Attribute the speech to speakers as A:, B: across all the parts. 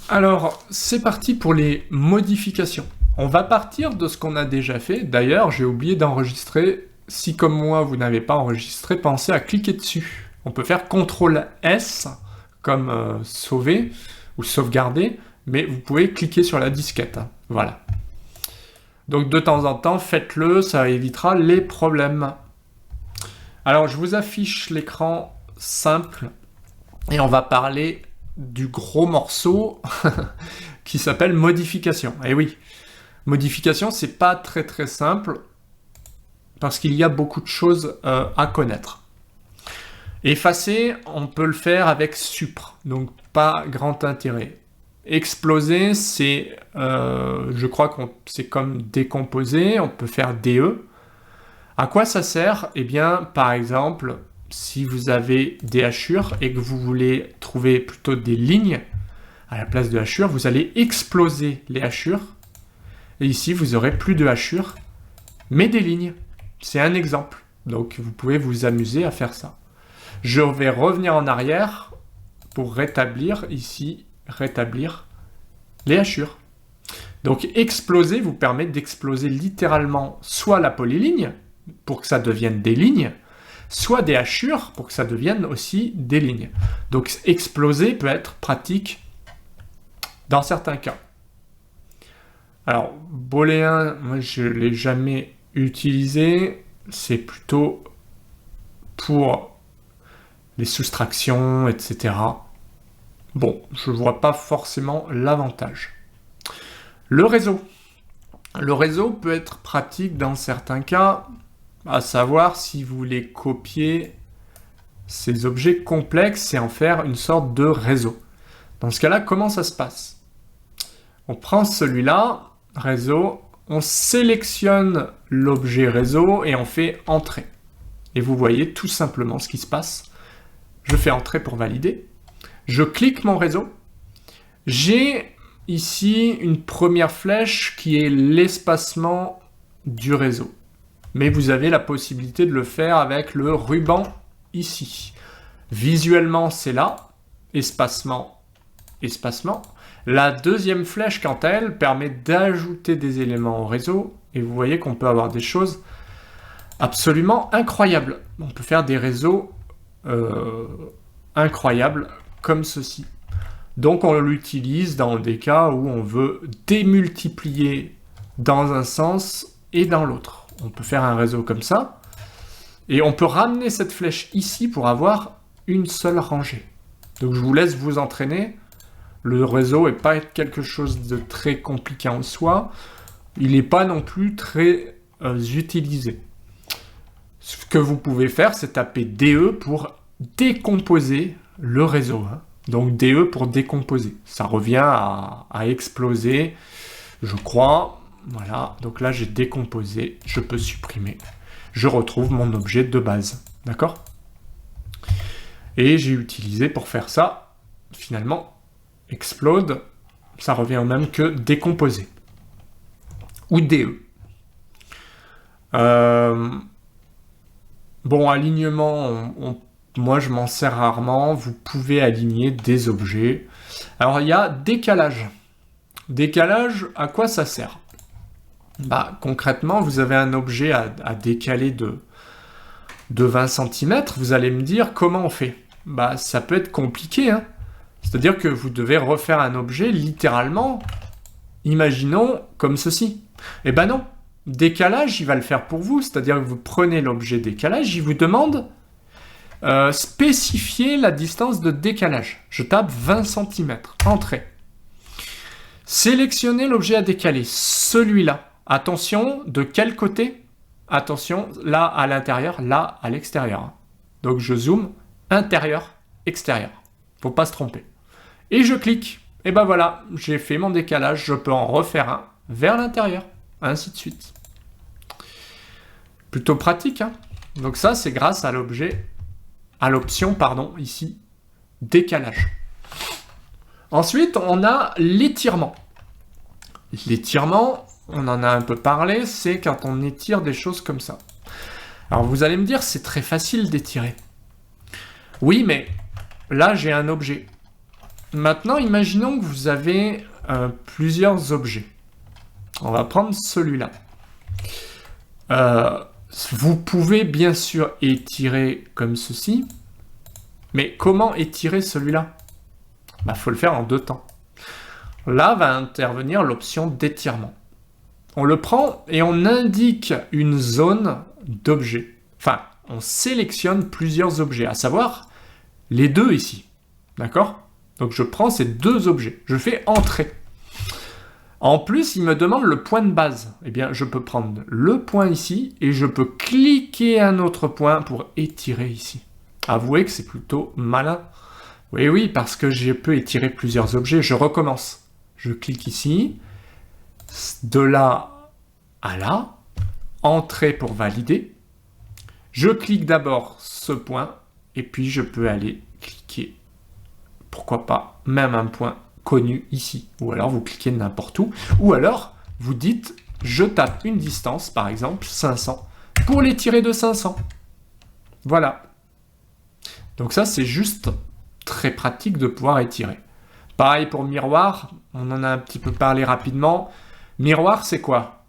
A: Alors, c'est parti pour les modifications. On va partir de ce qu'on a déjà fait. D'ailleurs, j'ai oublié d'enregistrer. Si comme moi, vous n'avez pas enregistré, pensez à cliquer dessus. On peut faire CTRL S, comme sauver ou sauvegarder, mais vous pouvez cliquer sur la disquette. Voilà. Donc de temps en temps, faites-le, ça évitera les problèmes. Alors, je vous affiche l'écran simple et on va parler du gros morceau qui s'appelle modification. Et oui, modification, c'est pas très simple parce qu'il y a beaucoup de choses à connaître. Effacer, on peut le faire avec supr, donc pas grand intérêt. Exploser, c'est, je crois que c'est comme décomposer, on peut faire DE. À quoi ça sert? Eh bien, par exemple, si vous avez des hachures et que vous voulez trouver plutôt des lignes à la place de hachures, vous allez exploser les hachures. Et ici, vous aurez plus de hachures, mais des lignes. C'est un exemple. Donc, vous pouvez vous amuser à faire ça. Je vais revenir en arrière pour rétablir ici, rétablir les hachures. Donc, exploser vous permet d'exploser littéralement soit la polyligne, pour que ça devienne des lignes, soit des hachures pour que ça devienne aussi des lignes. Donc exploser peut être pratique dans certains cas. Alors booléen, moi je ne l'ai jamais utilisé, c'est plutôt pour les soustractions, etc. Bon, je ne vois pas forcément l'avantage. Le réseau. Le réseau peut être pratique dans certains cas, à savoir si vous voulez copier ces objets complexes et en faire une sorte de réseau. Dans ce cas-là, comment ça se passe? On prend celui-là, réseau, on sélectionne l'objet réseau et on fait entrer. Et vous voyez tout simplement ce qui se passe. Je fais entrer pour valider. Je clique mon réseau. J'ai ici une première flèche qui est l'espacement du réseau. Mais vous avez la possibilité de le faire avec le ruban ici. Visuellement, c'est là, espacement, espacement. La deuxième flèche, quant à elle, permet d'ajouter des éléments au réseau, et vous voyez qu'on peut avoir des choses absolument incroyables. On peut faire des réseaux incroyables comme ceci. Donc on l'utilise dans des cas où on veut démultiplier dans un sens et dans l'autre. On peut faire un réseau comme ça, et on peut ramener cette flèche ici pour avoir une seule rangée. Donc je vous laisse vous entraîner. Le réseau n'est pas quelque chose de très compliqué en soi, il n'est pas non plus très utilisé. Ce que vous pouvez faire, c'est taper DE pour décomposer le réseau. Donc DE pour décomposer. Ça revient à exploser, je crois. Voilà, donc là j'ai décomposé, je peux supprimer. Je retrouve mon objet de base, d'accord? Et j'ai utilisé pour faire ça, finalement, explode, ça revient au même que décomposer. Ou DE. Bon, alignement, moi je m'en sers rarement, vous pouvez aligner des objets. Alors il y a décalage. Décalage, à quoi ça sert? Bah, concrètement, vous avez un objet à décaler de 20 cm, vous allez me dire comment on fait. Bah, ça peut être compliqué, hein. C'est-à-dire que vous devez refaire un objet littéralement, imaginons, comme ceci. Eh ben non, décalage, il va le faire pour vous, c'est-à-dire que vous prenez l'objet décalage, il vous demande spécifier la distance de décalage. Je tape 20 cm, entrée. Sélectionnez l'objet à décaler, celui-là. Attention, de quel côté? Attention, là à l'intérieur, là à l'extérieur. Donc je zoome, intérieur, extérieur. Faut pas se tromper. Et je clique. Et ben voilà, j'ai fait mon décalage, je peux en refaire un vers l'intérieur, ainsi de suite. Plutôt pratique, hein? Donc ça, c'est grâce à l'objet, à l'option, pardon, ici, décalage. Ensuite, on a l'étirement. L'étirement, on en a un peu parlé, c'est quand on étire des choses comme ça. Alors vous allez me dire, c'est très facile d'étirer. Oui, mais là j'ai un objet. Maintenant, imaginons que vous avez plusieurs objets. On va prendre celui-là. Vous pouvez bien sûr étirer comme ceci, mais comment étirer celui-là? Faut le faire en 2 temps. Là va intervenir l'option d'étirement. On le prend et on indique une zone d'objets. Enfin, on sélectionne plusieurs objets, à savoir les 2 ici. D'accord? Donc je prends ces 2 objets. Je fais entrer. En plus, il me demande le point de base. Eh bien, je peux prendre le point ici et je peux cliquer un autre point pour étirer ici. Avouez que c'est plutôt malin. Oui, parce que je peux étirer plusieurs objets. Je recommence. Je clique ici. De là à là. Entrée pour valider. Je clique d'abord ce point. Et puis, je peux aller cliquer. Pourquoi pas même un point connu ici. Ou alors, vous cliquez n'importe où. Ou alors, vous dites, je tape une distance, par exemple, 500, pour l'étirer de 500. Voilà. Donc ça, c'est juste très pratique de pouvoir étirer. Pareil pour miroir, on en a un petit peu parlé rapidement. Miroir, c'est quoi?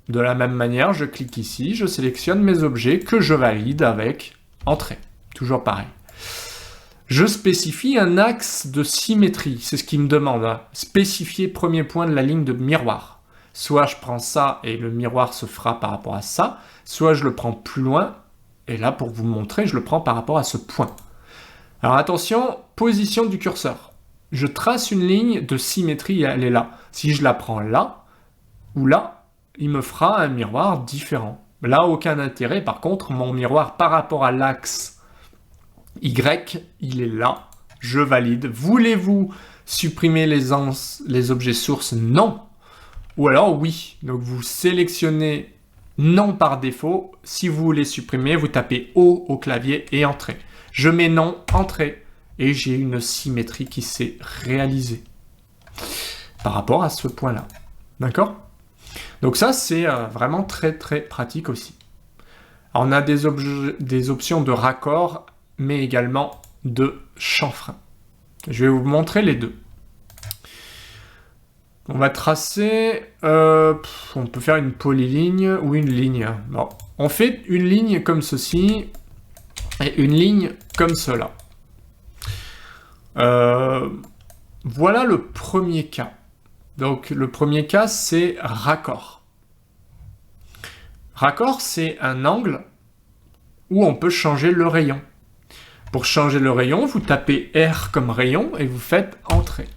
A: De la même manière, je clique ici, je sélectionne mes objets que je valide avec entrée. Toujours pareil. Je spécifie un axe de symétrie, c'est ce qu'il me demande. Hein. Spécifier premier point de la ligne de miroir. Soit je prends ça et le miroir se fera par rapport à ça, soit je le prends plus loin, et là pour vous montrer, je le prends par rapport à ce point. Alors attention, position du curseur. Je trace une ligne de symétrie et elle est là. Si je la prends là, ou là, il me fera un miroir différent. Là, aucun intérêt. Par contre, mon miroir par rapport à l'axe Y, il est là. Je valide. Voulez-vous supprimer les objets sources? Non. Ou alors oui. Donc vous sélectionnez non par défaut. Si vous voulez supprimer, vous tapez O au clavier et entrée. Je mets non, entrée. Et j'ai une symétrie qui s'est réalisée par rapport à ce point-là. D'accord? Donc ça, c'est vraiment très très pratique aussi. Alors, on a des options de raccord, mais également de chanfrein. Je vais vous montrer les deux. On va tracer, on peut faire une polyligne ou une ligne. Bon, on fait une ligne comme ceci et une ligne comme cela. Voilà le premier cas. Donc le premier cas, c'est raccord. Raccord, c'est un angle où on peut changer le rayon. Pour changer le rayon, vous tapez R comme rayon et vous faites entrée.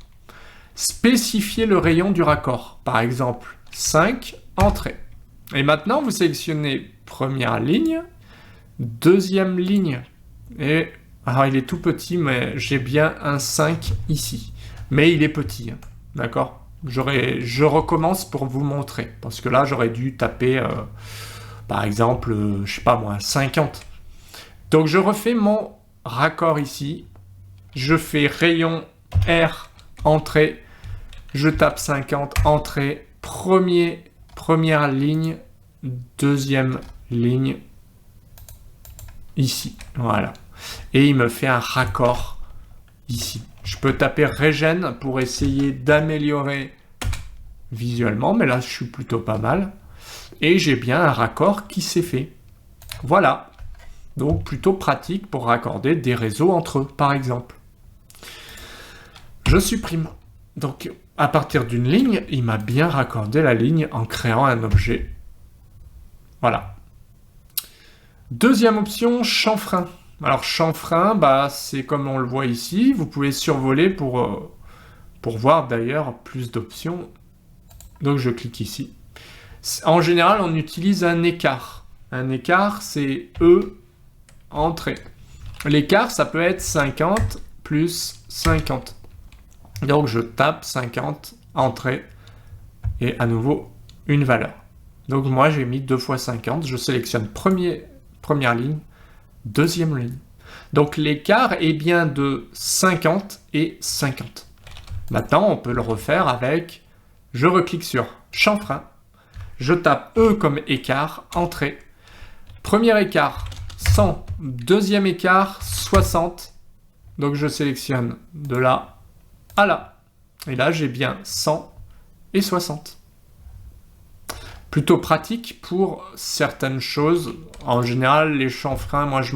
A: Spécifiez le rayon du raccord. Par exemple, 5, entrée. Et maintenant, vous sélectionnez première ligne, deuxième ligne. Et alors, il est tout petit, mais j'ai bien un 5 ici. Mais il est petit, hein. D'accord? Je recommence pour vous montrer. Parce que là, j'aurais dû taper, par exemple, je sais pas moi, 50. Donc, je refais mon raccord ici. Je fais rayon R, entrée. Je tape 50, entrée. Première ligne, deuxième ligne, ici. Voilà. Et il me fait un raccord ici. Je peux taper Regen pour essayer d'améliorer visuellement, mais là, je suis plutôt pas mal. Et j'ai bien un raccord qui s'est fait. Voilà. Donc, plutôt pratique pour raccorder des réseaux entre eux, par exemple. Je supprime. Donc, à partir d'une ligne, il m'a bien raccordé la ligne en créant un objet. Voilà. Deuxième option, chanfrein. Alors, chanfrein, c'est comme on le voit ici. Vous pouvez survoler pour voir d'ailleurs plus d'options. Donc, je clique ici. En général, on utilise un écart. Un écart, c'est E, entrée. L'écart, ça peut être 50 plus 50. Donc, je tape 50, entrée, et à nouveau, une valeur. Donc, moi, j'ai mis 2 fois 50. Je sélectionne première ligne, deuxième ligne. Donc, l'écart est bien de 50 et 50. Maintenant, on peut le refaire avec, je reclique sur chanfrein, je tape E comme écart, entrée. Premier écart, 100. Deuxième écart, 60. Donc, je sélectionne de là à là. Et là, j'ai bien 100 et 60. Plutôt pratique pour certaines choses. En général, les chanfreins, moi, je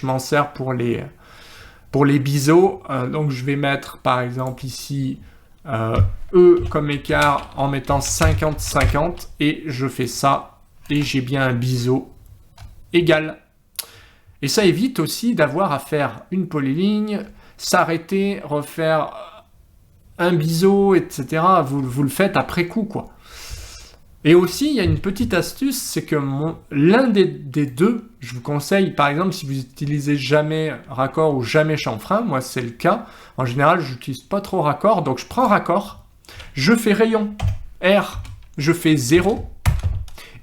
A: m'en sers pour les biseaux. Donc, je vais mettre, par exemple, ici, E comme écart en mettant 50-50. Et je fais ça. Et j'ai bien un biseau égal. Et ça évite aussi d'avoir à faire une polyligne, s'arrêter, refaire un biseau, etc. Vous le faites après coup, quoi. Et aussi, il y a une petite astuce, c'est que l'un des deux, je vous conseille, par exemple, si vous utilisez jamais raccord ou jamais chanfrein, moi c'est le cas, en général, je n'utilise pas trop raccord, donc je prends raccord, je fais rayon R, je fais 0,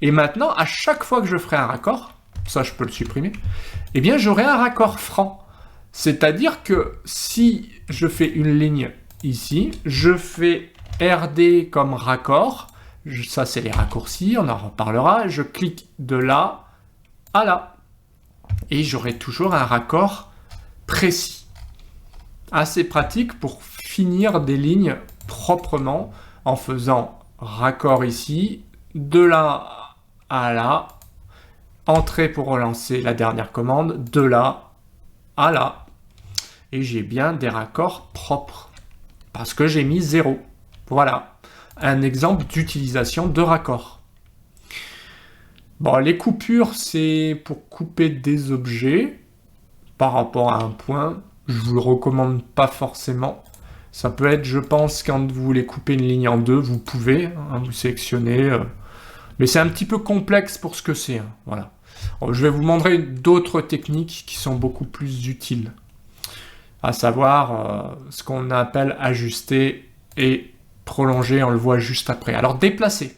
A: et maintenant, à chaque fois que je ferai un raccord, ça je peux le supprimer, eh bien j'aurai un raccord franc. C'est-à-dire que si je fais une ligne ici, je fais RD comme raccord, ça c'est les raccourcis, on en reparlera, je clique de là à là, et j'aurai toujours un raccord précis. Assez pratique pour finir des lignes proprement en faisant raccord ici, de là à là, entrée pour relancer la dernière commande, de là à là. Et j'ai bien des raccords propres, parce que j'ai mis 0. Voilà, un exemple d'utilisation de raccords. Bon, les coupures, c'est pour couper des objets par rapport à un point. Je vous le recommande pas forcément. Ça peut être, je pense, quand vous voulez couper une ligne en deux, vous pouvez, vous sélectionnez. Mais c'est un petit peu complexe pour ce que c'est. Voilà. Je vais vous montrer d'autres techniques qui sont beaucoup plus utiles. À savoir ce qu'on appelle ajuster et prolonger, on le voit juste après. Alors déplacer.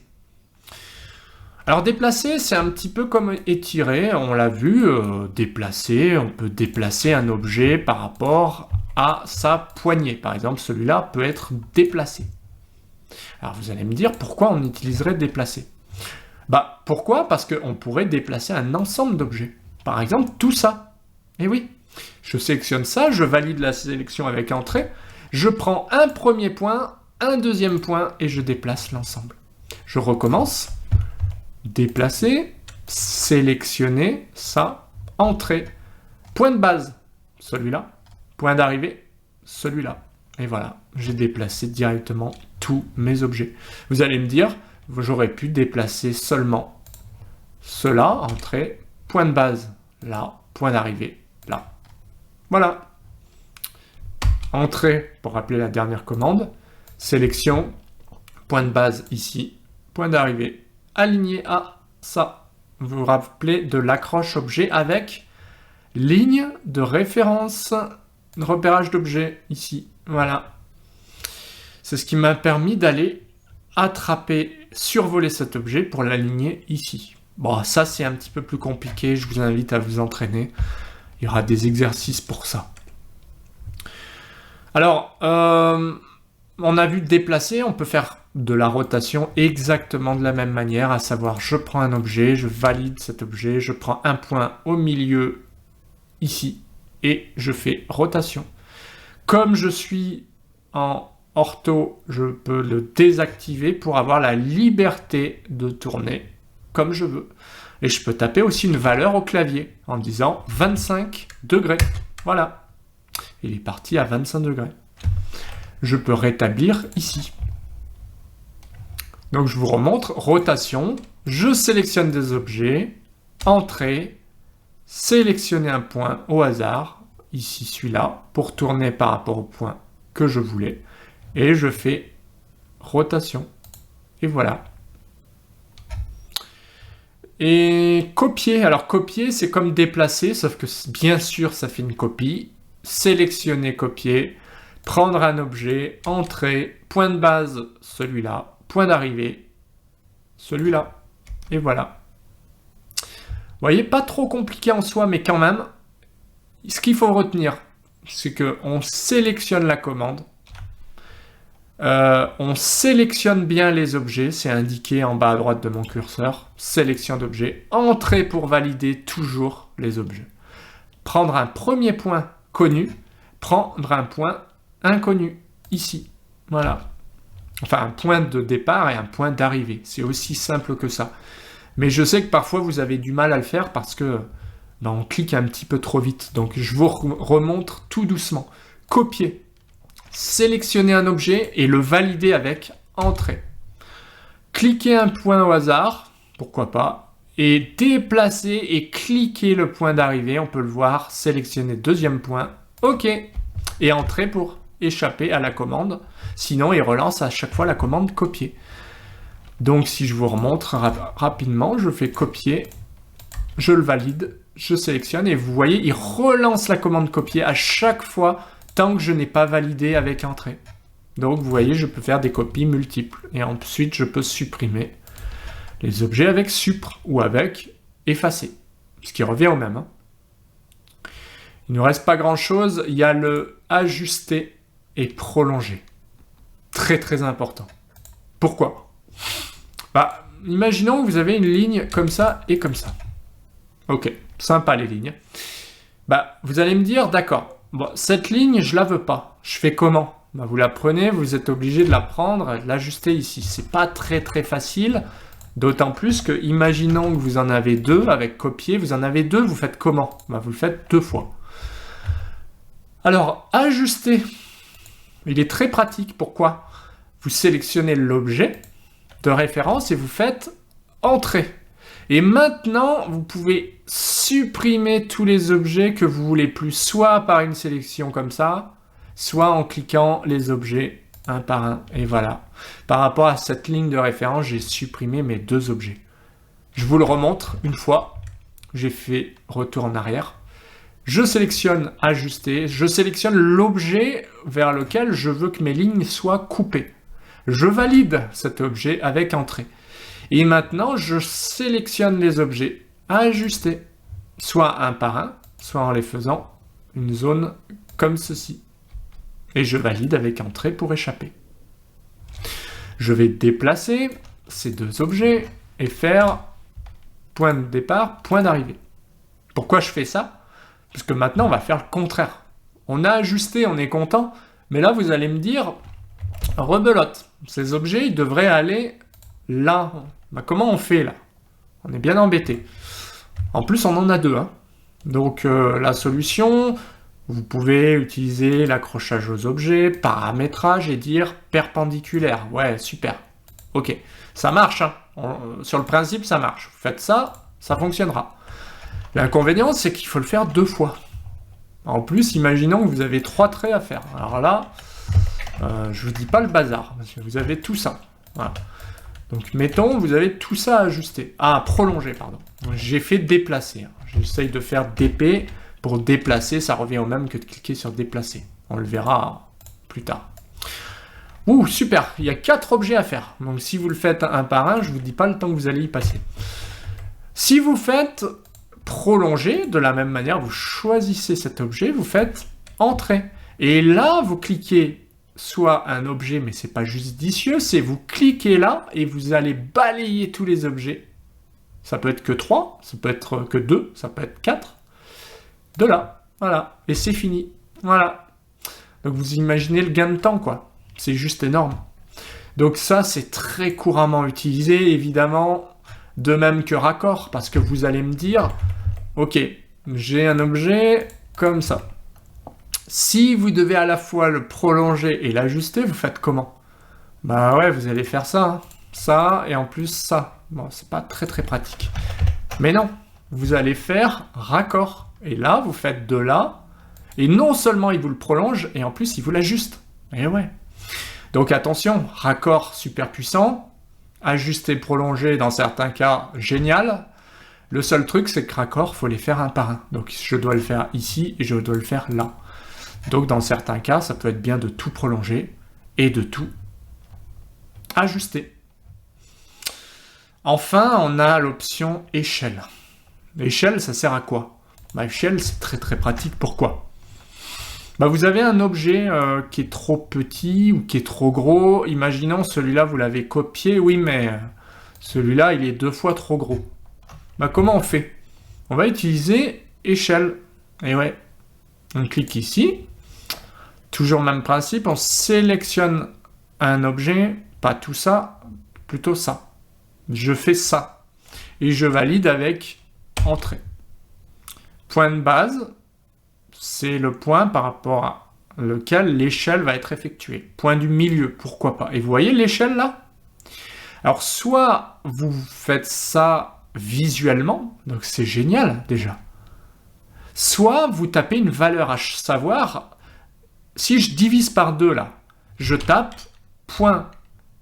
A: Alors déplacer, c'est un petit peu comme étirer, on l'a vu, déplacer, on peut déplacer un objet par rapport à sa poignée. Par exemple, celui-là peut être déplacé. Alors vous allez me dire, pourquoi on utiliserait déplacer? Bah, pourquoi? Parce qu'on pourrait déplacer un ensemble d'objets. Par exemple, tout ça. Et oui, je sélectionne ça, je valide la sélection avec entrée, je prends un premier point, un deuxième point et je déplace l'ensemble. Je recommence, déplacer, sélectionner, ça, entrée, point de base, celui-là, point d'arrivée, celui-là. Et voilà, j'ai déplacé directement tous mes objets. Vous allez me dire, j'aurais pu déplacer seulement cela, entrée, point de base, là, point d'arrivée, là. Voilà. Entrée, pour rappeler la dernière commande, sélection, point de base ici, point d'arrivée, aligné à ça. Vous vous rappelez de l'accroche objet avec ligne de référence, repérage d'objet ici. Voilà. C'est ce qui m'a permis d'aller attraper, survoler cet objet pour l'aligner ici. Bon, ça c'est un petit peu plus compliqué, je vous invite à vous entraîner. Il y aura des exercices pour ça. Alors, on a vu déplacer, on peut faire de la rotation exactement de la même manière, à savoir je prends un objet, je valide cet objet, je prends un point au milieu ici et je fais rotation. Comme je suis en ortho, je peux le désactiver pour avoir la liberté de tourner comme je veux. Et je peux taper aussi une valeur au clavier en disant 25 degrés. Voilà. Il est parti à 25 degrés. Je peux rétablir ici. Donc je vous remontre, rotation, je sélectionne des objets, entrée, sélectionner un point au hasard, ici celui-là, pour tourner par rapport au point que je voulais, et je fais rotation. Et voilà. Et copier, alors copier c'est comme déplacer, sauf que bien sûr ça fait une copie. Sélectionner, copier, prendre un objet, entrée, point de base, celui-là, point d'arrivée, celui-là, et voilà. Vous voyez, pas trop compliqué en soi, mais quand même, ce qu'il faut retenir, c'est qu'on sélectionne la commande, on sélectionne bien les objets, c'est indiqué en bas à droite de mon curseur, sélection d'objets, entrée pour valider toujours les objets. Prendre un premier point connu, prendre un point inconnu. ici. Voilà. Enfin, un point de départ et un point d'arrivée. C'est aussi simple que ça. Mais je sais que parfois, vous avez du mal à le faire parce que on clique un petit peu trop vite. Donc, je vous remontre tout doucement. Copier. Sélectionner un objet et le valider avec Entrée. Cliquez un point au hasard, pourquoi pas, et déplacer et cliquer le point d'arrivée. On peut le voir. Sélectionner deuxième point. OK. Et Entrée pour échapper à la commande. Sinon, il relance à chaque fois la commande copier. Donc, si je vous remontre rapidement, je fais copier, je le valide, je sélectionne, et vous voyez, il relance la commande copier à chaque fois tant que je n'ai pas validé avec Entrée. Donc, vous voyez, je peux faire des copies multiples. Et ensuite, je peux supprimer les objets avec Supr ou avec Effacer, ce qui revient au même. Hein. Il ne nous reste pas grand-chose. Il y a le Ajuster et Prolonger. Très, très important. Pourquoi ? Imaginons que vous avez une ligne comme ça et comme ça. Ok, sympa les lignes. Vous allez me dire, d'accord, cette ligne, je la veux pas. Je fais comment ? Vous la prenez, vous êtes obligé de la prendre et de l'ajuster ici. C'est pas très très facile, d'autant plus que, imaginons que vous en avez deux, avec copier, vous en avez deux, vous faites comment ? Vous le faites 2 fois. Alors, ajuster, il est très pratique. Pourquoi ? Vous sélectionnez l'objet de référence et vous faites Entrée. Et maintenant, vous pouvez supprimer tous les objets que vous voulez plus, soit par une sélection comme ça, soit en cliquant les objets un par un. Et voilà. Par rapport à cette ligne de référence, j'ai supprimé mes 2 objets. Je vous le remontre une fois. J'ai fait retour en arrière. Je sélectionne Ajuster. Je sélectionne l'objet vers lequel je veux que mes lignes soient coupées. Je valide cet objet avec Entrée. Et maintenant, je sélectionne les objets à ajuster, soit un par un, soit en les faisant une zone comme ceci. Et je valide avec Entrée pour échapper. Je vais déplacer ces 2 objets et faire point de départ, point d'arrivée. Pourquoi je fais ça ? Parce que maintenant, on va faire le contraire. On a ajusté, on est content, mais là, vous allez me dire, rebelote. Ces objets, ils devraient aller là. Comment on fait là ? On est bien embêté. En plus, on en a 2. Hein. Donc, la solution, vous pouvez utiliser l'accrochage aux objets, paramétrage et dire perpendiculaire. Ouais, super. Ok, ça marche. Hein. Sur le principe, ça marche. Vous faites ça, ça fonctionnera. L'inconvénient, c'est qu'il faut le faire 2 fois. En plus, imaginons que vous avez 3 traits à faire. Alors là, je vous dis pas le bazar, parce que vous avez tout ça. Voilà. Donc, mettons, vous avez tout ça à ajuster. Ah, prolonger, pardon. J'ai fait déplacer. J'essaye de faire DP. Pour déplacer, ça revient au même que de cliquer sur déplacer. On le verra plus tard. Ouh, super. Il y a 4 objets à faire. Donc, si vous le faites un par un, je ne vous dis pas le temps que vous allez y passer. Si vous faites prolonger, de la même manière, vous choisissez cet objet, vous faites Entrée. Et là, vous cliquez soit un objet, mais c'est pas judicieux, c'est vous cliquez là et vous allez balayer tous les objets. Ça peut être que 3, ça peut être que 2, ça peut être 4. De là, voilà, et c'est fini. Voilà. Donc vous imaginez le gain de temps, quoi. C'est juste énorme. Donc ça, c'est très couramment utilisé, évidemment, de même que raccord, parce que vous allez me dire, ok, j'ai un objet comme ça. Si vous devez à la fois le prolonger et l'ajuster, vous faites comment ? Ouais, vous allez faire ça, hein. Ça, et en plus ça. Bon, c'est pas très très pratique. Mais non, vous allez faire raccord. Et là, vous faites de là, et non seulement il vous le prolonge, et en plus il vous l'ajuste. Et ouais. Donc attention, raccord super puissant, ajuster, prolonger dans certains cas, génial. Le seul truc, c'est que raccord, il faut les faire un par un. Donc je dois le faire ici, et je dois le faire là. Donc dans certains cas, ça peut être bien de tout prolonger, et de tout ajuster. Enfin, on a l'option échelle. L'échelle, ça sert à quoi ? Échelle, c'est très très pratique. Pourquoi ? Vous avez un objet qui est trop petit ou qui est trop gros. Imaginons celui-là, vous l'avez copié. Oui, mais celui-là, il est 2 fois trop gros. Comment on fait ? On va utiliser échelle. Et ouais, on clique ici. Toujours le même principe, on sélectionne un objet, pas tout ça, plutôt ça. Je fais ça. Et je valide avec entrée. Point de base, c'est le point par rapport à lequel l'échelle va être effectuée. Point du milieu, pourquoi pas. Et vous voyez l'échelle là? Alors, soit vous faites ça visuellement, donc c'est génial déjà. Soit vous tapez une valeur, à savoir, si je divise par 2 là, je tape point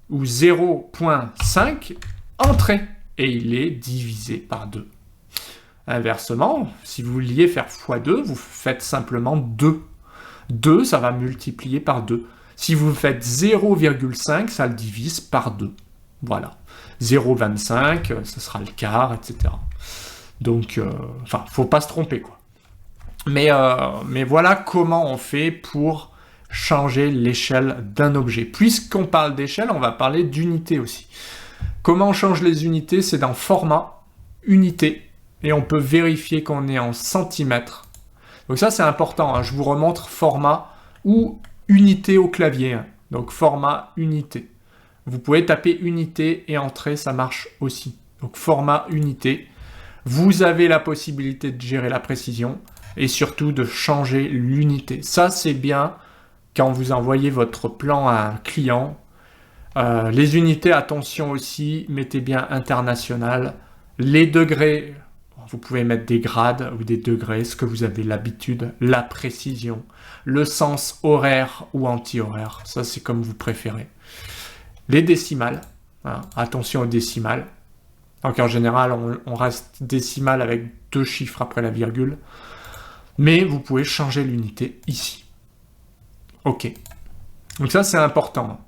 A: ou 0.5, entrée, et il est divisé par 2. Inversement, si vous vouliez faire x2, vous faites simplement 2. 2, ça va multiplier par 2. Si vous faites 0,5, ça le divise par 2. Voilà. 0,25, ce sera le quart, etc. Donc, faut pas se tromper, quoi. Mais voilà comment on fait pour changer l'échelle d'un objet. Puisqu'on parle d'échelle, on va parler d'unité aussi. Comment on change les unités? C'est dans Format, Unité, et on peut vérifier qu'on est en centimètres. Donc ça, c'est important, hein. Je vous remontre Format ou Unité au clavier. Hein. Donc Format, Unité. Vous pouvez taper Unité et Entrée, ça marche aussi. Donc Format, Unité. Vous avez la possibilité de gérer la précision et surtout de changer l'unité. Ça, c'est bien quand vous envoyez votre plan à un client. Les unités, attention aussi, mettez bien international. Les degrés, vous pouvez mettre des grades ou des degrés, ce que vous avez l'habitude. La précision, le sens horaire ou anti-horaire, ça c'est comme vous préférez. Les décimales, hein, attention aux décimales. Donc en général, on reste décimal avec 2 chiffres après la virgule. Mais vous pouvez changer l'unité ici. Ok. Donc ça, c'est important.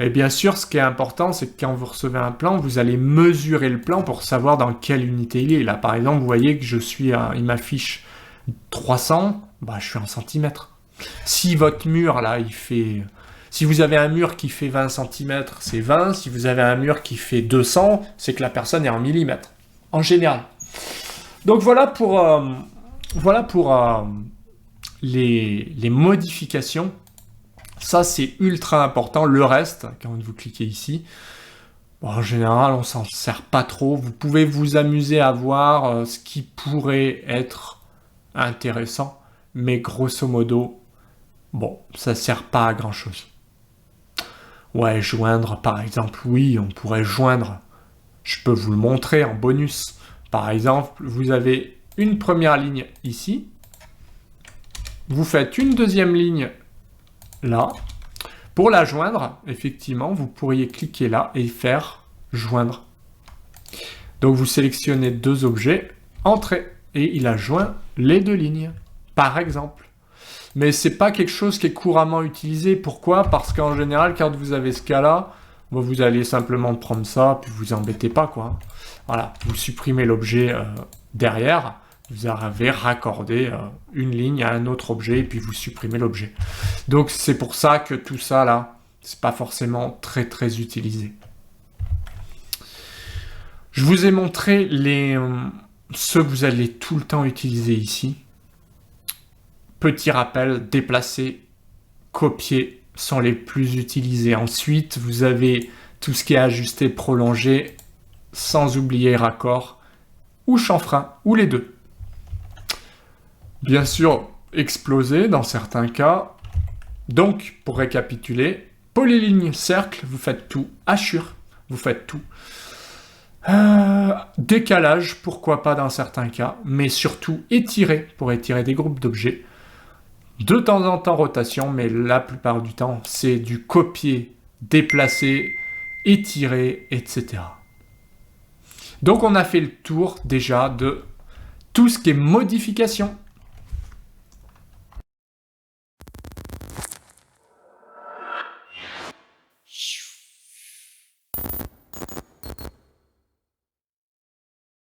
A: Et bien sûr, ce qui est important, c'est que quand vous recevez un plan, vous allez mesurer le plan pour savoir dans quelle unité il est. Là, par exemple, vous voyez que il m'affiche 300, je suis en centimètres. Si votre mur, là, si vous avez un mur qui fait 20 cm, c'est 20. Si vous avez un mur qui fait 200, c'est que la personne est en millimètres. En général. Donc voilà pour les modifications. Ça, c'est ultra important. Le reste, quand vous cliquez ici, en général, on s'en sert pas trop. Vous pouvez vous amuser à voir ce qui pourrait être intéressant. Mais grosso modo, ça sert pas à grand-chose. Ouais, joindre, par exemple. Oui, on pourrait joindre. Je peux vous le montrer en bonus. Par exemple, vous avez une première ligne ici. Vous faites une deuxième ligne là. Pour la joindre, effectivement, vous pourriez cliquer là et faire joindre. Donc vous sélectionnez 2 objets, entrée, et il a joint les 2 lignes, par exemple. Mais c'est pas quelque chose qui est couramment utilisé. Pourquoi? Parce qu'en général, quand vous avez ce cas-là, vous allez simplement prendre ça, puis vous embêtez pas, quoi. Voilà, vous supprimez l'objet derrière. Vous avez raccordé une ligne à un autre objet et puis vous supprimez l'objet. Donc c'est pour ça que tout ça là, c'est pas forcément très très utilisé. Je vous ai montré ceux que vous allez tout le temps utiliser ici. Petit rappel, déplacer, copier sont les plus utilisés. Ensuite, vous avez tout ce qui est ajusté, prolongé, sans oublier raccord ou chanfrein, ou les deux. Bien sûr, exploser dans certains cas. Donc, pour récapituler, polyligne, cercle, vous faites tout. Hachure, vous faites tout. Décalage, pourquoi pas dans certains cas. Mais surtout, étirer, pour étirer des groupes d'objets. De temps en temps, rotation, mais la plupart du temps, c'est du copier, déplacer, étirer, etc. Donc, on a fait le tour déjà de tout ce qui est modification.